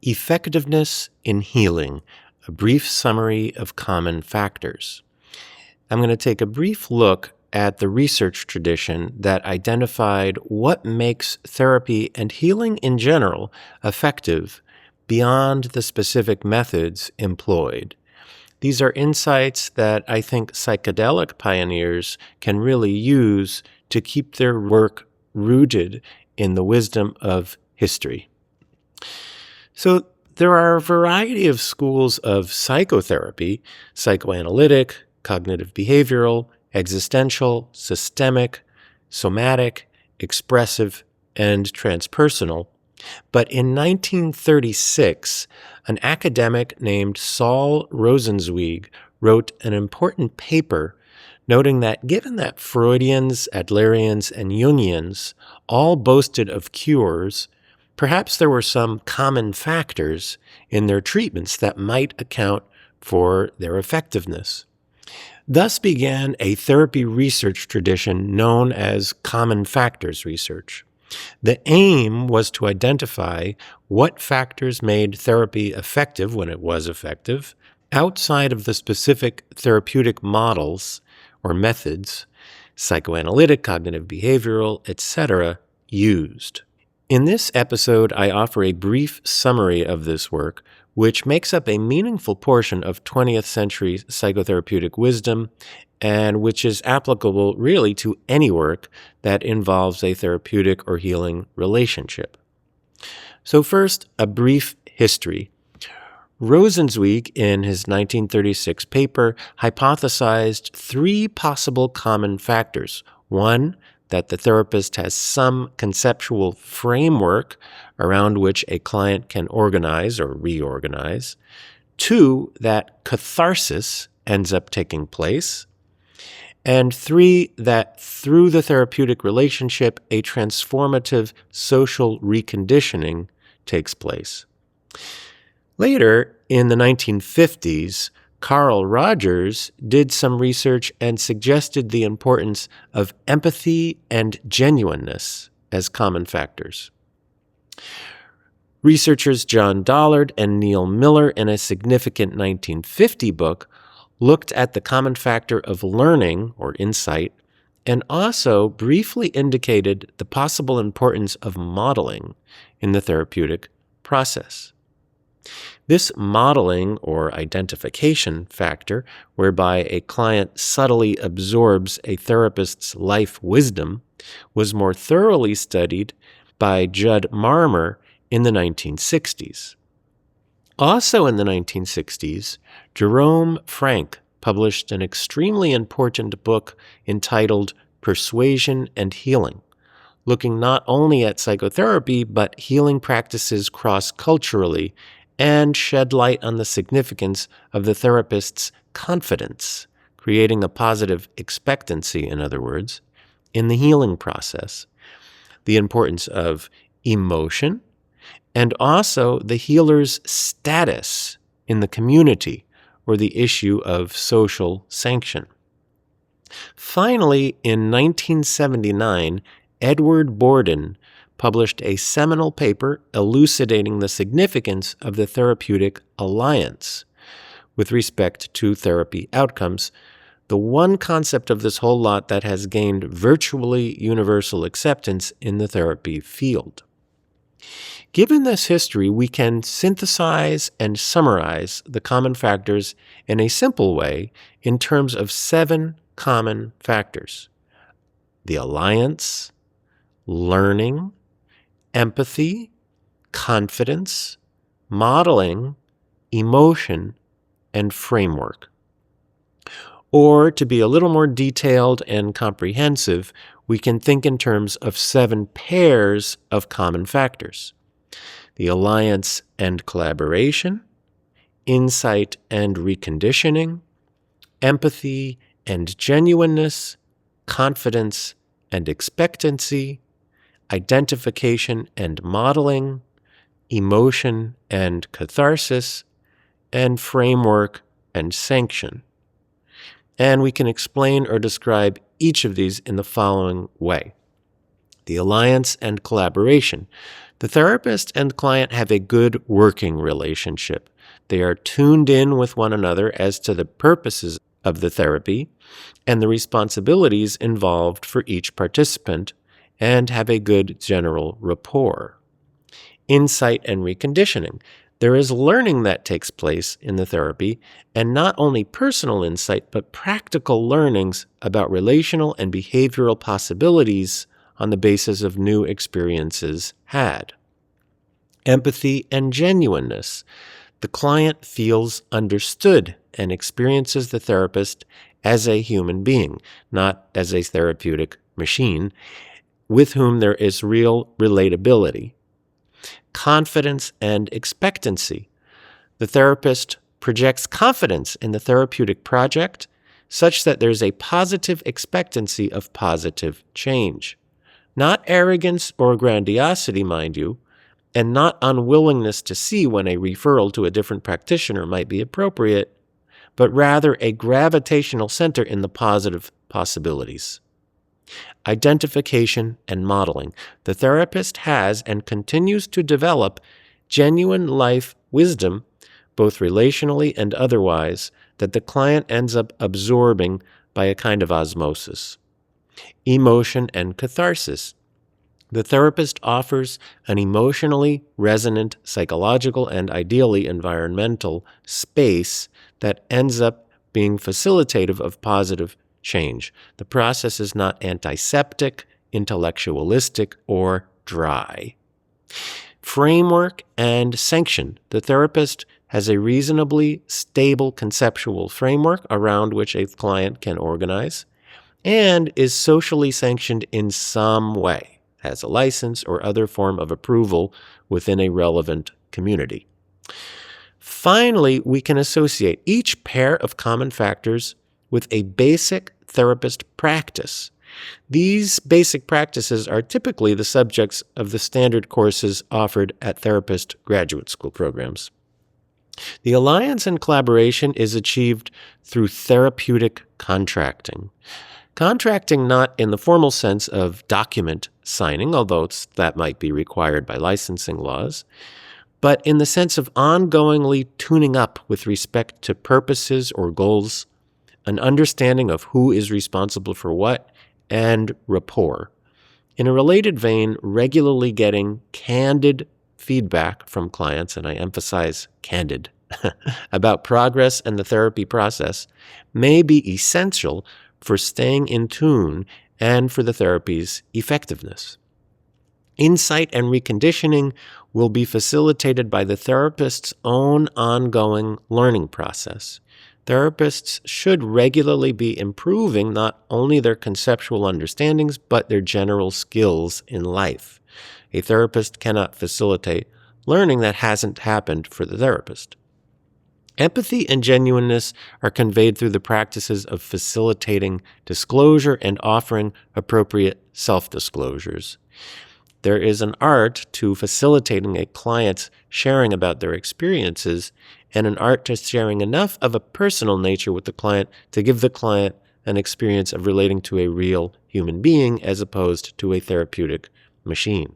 Effectiveness in Healing, a brief summary of common factors. I'm going to take a brief look at the research tradition that identified what makes therapy and healing in general effective beyond the specific methods employed. These are insights that I think psychedelic pioneers can really use to keep their work rooted in the wisdom of history. So there are a variety of schools of psychotherapy: psychoanalytic, cognitive behavioral, existential, systemic, somatic, expressive, and transpersonal. But in 1936, an academic named Saul Rosenzweig wrote an important paper noting that given that Freudians, Adlerians, and Jungians all boasted of cures, perhaps there were some common factors in their treatments that might account for their effectiveness. Thus began a therapy research tradition known as common factors research. The aim was to identify what factors made therapy effective when it was effective, outside of the specific therapeutic models or methods, psychoanalytic, cognitive behavioral, etc., used. In this episode, I offer a brief summary of this work, which makes up a meaningful portion of 20th century psychotherapeutic wisdom and which is applicable really to any work that involves a therapeutic or healing relationship. So first, a brief history. Rosenzweig, in his 1936 paper, hypothesized 3 possible common factors. 1, that the therapist has some conceptual framework around which a client can organize or reorganize. 2, that catharsis ends up taking place. And 3, that through the therapeutic relationship, a transformative social reconditioning takes place. Later, in the 1950s, Carl Rogers did some research and suggested the importance of empathy and genuineness as common factors. Researchers John Dollard and Neil Miller, in a significant 1950 book, looked at the common factor of learning or insight and also briefly indicated the possible importance of modeling in the therapeutic process. This modeling or identification factor, whereby a client subtly absorbs a therapist's life wisdom, was more thoroughly studied by Judd Marmer in the 1960s. Also in the 1960s, Jerome Frank published an extremely important book entitled Persuasion and Healing, looking not only at psychotherapy but healing practices cross-culturally, and shed light on the significance of the therapist's confidence, creating a positive expectancy, in other words, in the healing process, the importance of emotion, and also the healer's status in the community or the issue of social sanction. Finally, in 1979, Edward Borden published a seminal paper elucidating the significance of the therapeutic alliance with respect to therapy outcomes, the one concept of this whole lot that has gained virtually universal acceptance in the therapy field. Given this history, we can synthesize and summarize the common factors in a simple way in terms of 7 common factors: the alliance, learning, empathy, confidence, modeling, emotion, and framework. Or, to be a little more detailed and comprehensive, we can think in terms of 7 pairs of common factors: the alliance and collaboration, insight and reconditioning, empathy and genuineness, confidence and expectancy, identification and modeling, emotion and catharsis, and framework and sanction. And we can explain or describe each of these in the following way. The alliance and collaboration. The therapist and client have a good working relationship. They are tuned in with one another as to the purposes of the therapy and the responsibilities involved for each participant, and have a good general rapport. Insight and reconditioning. There is learning that takes place in the therapy, and not only personal insight, but practical learnings about relational and behavioral possibilities on the basis of new experiences had. Empathy and genuineness. The client feels understood and experiences the therapist as a human being, not as a therapeutic machine, with whom there is real relatability. Confidence and expectancy. The therapist projects confidence in the therapeutic project such that there's a positive expectancy of positive change. Not arrogance or grandiosity, mind you, and not unwillingness to see when a referral to a different practitioner might be appropriate, but rather a gravitational center in the positive possibilities. Identification and modeling. The therapist has and continues to develop genuine life wisdom, both relationally and otherwise, that the client ends up absorbing by a kind of osmosis. Emotion and catharsis. The therapist offers an emotionally resonant, psychological, and ideally environmental space that ends up being facilitative of positive change. The process is not antiseptic, intellectualistic, or dry. Framework and sanction. The therapist has a reasonably stable conceptual framework around which a client can organize and is socially sanctioned in some way, has a license or other form of approval within a relevant community. Finally, we can associate each pair of common factors with a basic therapist practice. These basic practices are typically the subjects of the standard courses offered at therapist graduate school programs. The alliance and collaboration is achieved through therapeutic contracting. Contracting not in the formal sense of document signing, although that might be required by licensing laws, but in the sense of ongoingly tuning up with respect to purposes or goals, an understanding of who is responsible for what, and rapport. In a related vein, regularly getting candid feedback from clients, and I emphasize candid, about progress and the therapy process may be essential for staying in tune and for the therapy's effectiveness. Insight and reconditioning will be facilitated by the therapist's own ongoing learning process. Therapists should regularly be improving not only their conceptual understandings, but their general skills in life. A therapist cannot facilitate learning that hasn't happened for the therapist. Empathy and genuineness are conveyed through the practices of facilitating disclosure and offering appropriate self-disclosures. There is an art to facilitating a client's sharing about their experiences and an art to sharing enough of a personal nature with the client to give the client an experience of relating to a real human being as opposed to a therapeutic machine.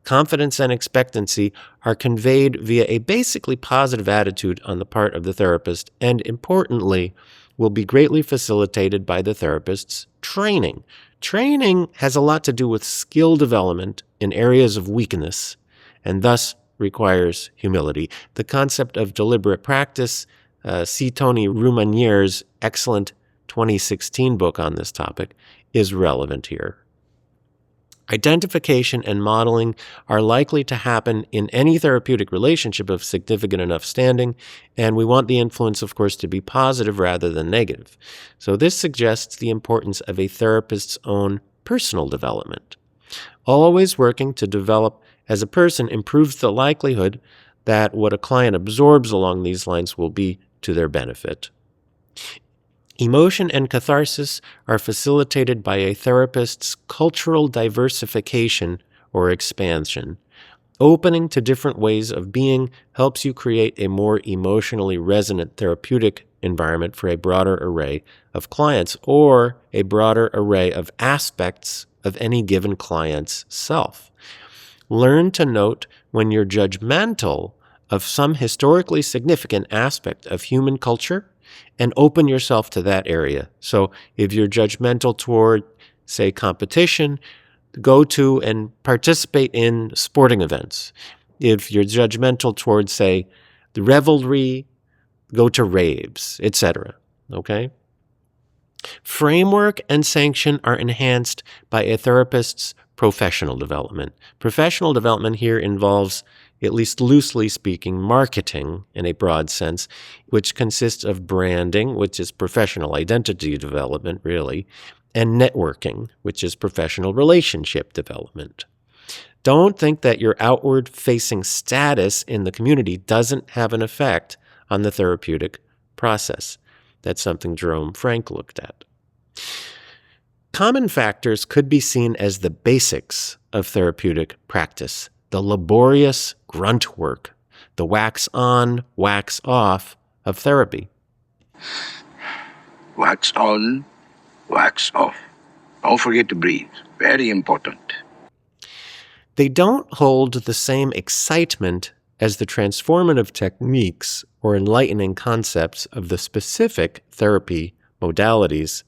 Confidence and expectancy are conveyed via a basically positive attitude on the part of the therapist and, importantly, will be greatly facilitated by the therapist's training. Training has a lot to do with skill development in areas of weakness and thus requires humility. The concept of deliberate practice, see Tony Rumanier's excellent 2016 book on this topic, is relevant here. Identification and modeling are likely to happen in any therapeutic relationship of significant enough standing, and we want the influence, of course, to be positive rather than negative. So this suggests the importance of a therapist's own personal development. Always working to develop as a person improves the likelihood that what a client absorbs along these lines will be to their benefit. Emotion and catharsis are facilitated by a therapist's cultural diversification or expansion. Opening to different ways of being helps you create a more emotionally resonant therapeutic environment for a broader array of clients or a broader array of aspects of any given client's self. Learn to note when you're judgmental of some historically significant aspect of human culture and open yourself to that area. So if you're judgmental toward, say, competition, go to and participate in sporting events. If you're judgmental towards, say, the revelry, go to raves, etc. Okay? Framework and sanction are enhanced by a therapist's professional development. Professional development here involves, at least loosely speaking, marketing in a broad sense, which consists of branding, which is professional identity development, really, and networking, which is professional relationship development. Don't think that your outward-facing status in the community doesn't have an effect on the therapeutic process. That's something Jerome Frank looked at. Common factors could be seen as the basics of therapeutic practice, the laborious grunt work, the wax on, wax off of therapy. Wax on, wax off. Don't forget to breathe. Very important. They don't hold the same excitement as the transformative techniques or enlightening concepts of the specific therapy modalities.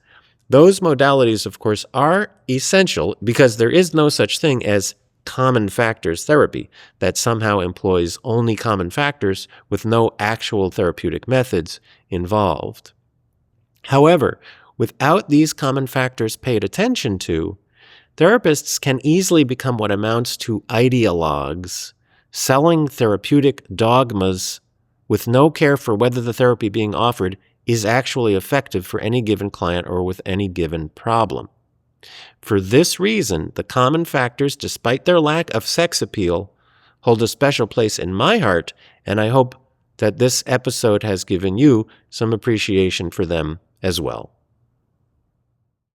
Those modalities, of course, are essential because there is no such thing as common factors therapy that somehow employs only common factors with no actual therapeutic methods involved. However, without these common factors paid attention to, therapists can easily become what amounts to ideologues, selling therapeutic dogmas with no care for whether the therapy being offered is actually effective for any given client or with any given problem. For this reason, the common factors, despite their lack of sex appeal, hold a special place in my heart, and I hope that this episode has given you some appreciation for them as well.